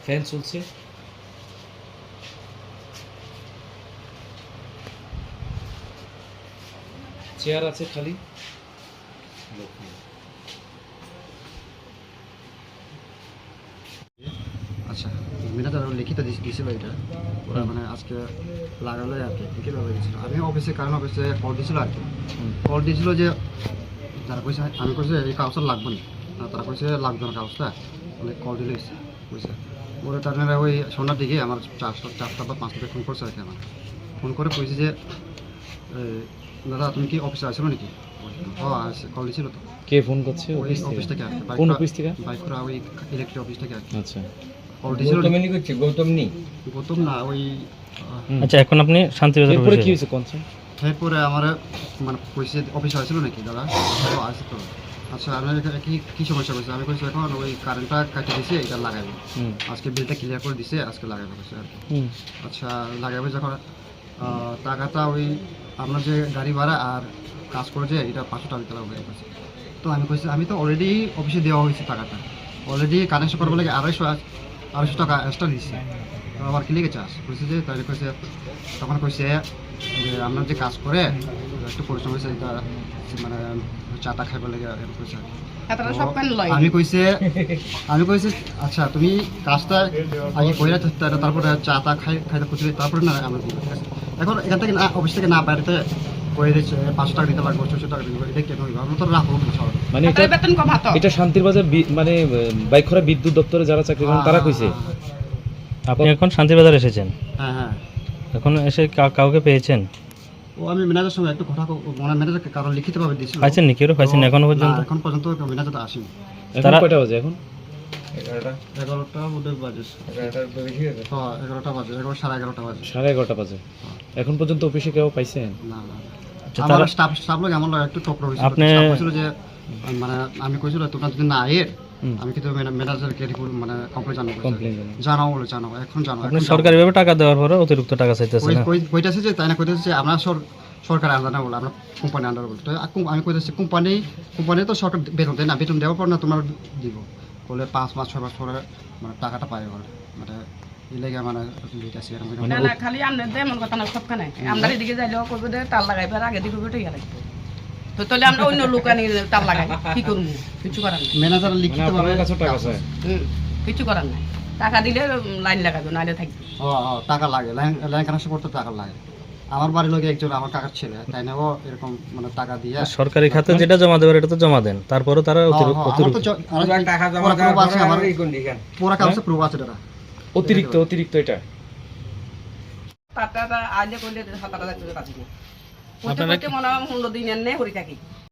Fan চলছে, chair আছে খালি। আচ্ছা, মিনাটা লিখিত দিয়েছিল এটা, ওরা মানে আজকে লাগালো আর কি, কীভাবে গেছিল। আমি অফিসে কল দিয়েছিল আর কি, কল দিয়েছিল যে যারা কইছে, আমি কইছে এই কাগজটা লাগবে না, তারা কইছে লাগবে না কাগজটা, বলে কল দিলে কইছে। ওরা তার ওই সন্ধ্যার দিকে আমার 4টা বা 5টাতে ফোন করছে আর কি। আমার ফোন করে কইছে যে দাদা তুমি কি অফিসে আসলো নাকি? হ্যাঁ আসছে, কল দিয়েছিল তো। কে ফোন করছে? অফিস থেকে আর কি। কোন অফিস থেকে? বাইকরা ওই ইলেকট্রিক অফিস থেকে আর কি। আচ্ছা, কল দিয়েছিল। গৌতম না, ওই আচ্ছা, এখন আপনি শান্তিবাজার এরপরে কি হয়েছে কোনছে? এরপরে আমার মানে কইছে অফিসে আসছিল নাকি দাদা? আসছে তো। আচ্ছা, আমি কি সমস্যা করছে? আমি কইছি এখন ওই কারেন্টটা কাটে দিয়েছে, এটা লাগাইবে, আজকে বিলটা ক্লিয়ার করে দিছে, আজকে লাগাইবে কইছে আর কি। আচ্ছা, লাগাইবে যখন টাকাটা ওই আপনার যে গাড়ি ভাড়া আর কাজ করে যে এটা 500 টাকা দিতে লাগবে কইছে। তো আমি কইছি আমি তো অলরেডি অফিসে দেওয়া হয়েছে টাকাটা, অলরেডি কানেকশন করবো লাগে 250 টাকা এক্সট্রা দিচ্ছে। তো আবার কি লেগে চাস কইছে যে, তাই কইছে, তখন কইছে যে আপনার যে কাজ করে একটু পরিশ্রম হয়েছে, এটা মানে চাটা খাইবার লাগে কইছে। আমি কইছি আচ্ছা তুমি কাজটা আগে কইরা তারপরে চাটা খাইতে খুঁজলে তারপরে না আমরা দিব, ঠিক আছে? এখন এখান থেকে না, অফিস থেকে না বাইরেতে কই দিচ্ছে 500 টাকা দিতে লাগবে, 600 টাকা দিতে লাগবে, এটা কেন হইব? আমরা তো রাখবো মানে এটা শান্তির বাজার মানে বাইখরা বিদ্যুৎ দপ্তরে যারা চাকরি করেন তারা কইছে। আপনি এখন শান্তিবাজার এসেছেন? হ্যাঁ। এখন এসে কাউকে পেয়েছেন? ও আমি ম্যানেজারের সঙ্গে একটু কথা ম্যানেজার কারণ লিখিতভাবে দিয়েছিল। পাইছেন নাকি? কেউ পাইছেন এখনো পর্যন্ত? এখন পর্যন্ত ম্যানেজার আসেনি। তারা কয়টা বাজে এখন? 11টা বোধহয় বাজে। হ্যাঁ 11টা বাজে, 11:30 বাজে। 11:30 বাজে। এখন পর্যন্ত অফিসে কেউ পাইছেন? না। আমার স্টাফ লোক এমন একটু টপর হয়েছিল। আপনি কইছিল যে মানে আমি কইছিল তোমরা যদি না আয়ের আমি কিন্তু ম্যানেজারকে মানে কমপ্লেইন জানাও বলে জানাও, এখন জানাও। আপনি সরকারিভাবে টাকা দেওয়ার পরে অতিরিক্ত টাকা চাইতেছেন না? কইতাছে যে তাই না, কইতাছে আমরা সরকার আন্ডারে বলে, আমরা কোম্পানি আন্ডারে বলে। তো আমি কইতাছি কোম্পানি তো সরকার বেতন দেয় না, বেতন দেওয়ার পর না তোমার দিব বলে 5 মাস 6 মাস পরে মানে টাকাটা পাই বলে, মানে এই লাগে মানে লিটাছি এরকম না খালি আমনে দে মন কথা না সবখানে আমরা এদিকে যাইলেও কইবে দে তাল লাগাইবার আগে দিকে বেটে গেল। তো তাহলে আমরা অন্য লোক আনি তাল লাগাই কি করব? কিছু করার নাই। ম্যানেজার লিখিত ভাবে কাছে টাকা চায়, কিছু করার নাই। টাকা দিলে লাইন লাগাবে, নাইলে থাকবে। টাকা লাগে, লাইন কানেকশন করতে টাকা লাগে। আমার বাড়ির লোক একজন আমার কাকার ছেলে, তাই না, ও এরকম মানে টাকা দিয়ে সরকারি খাতে যেটা জমা দেবার এটা তো জমা দেন, তারপরে তারা অতিরিক্ত টাকা জমা দেওয়ার আমার পুরো কাগজে প্রুফ আছে দাদা। অতিরিক্ত এটা টাকা আইলে কইলে 7 টাকা দিতে পারছি না। প্রত্যেক মনে হয় 15 দিন এনে হরি থাকি।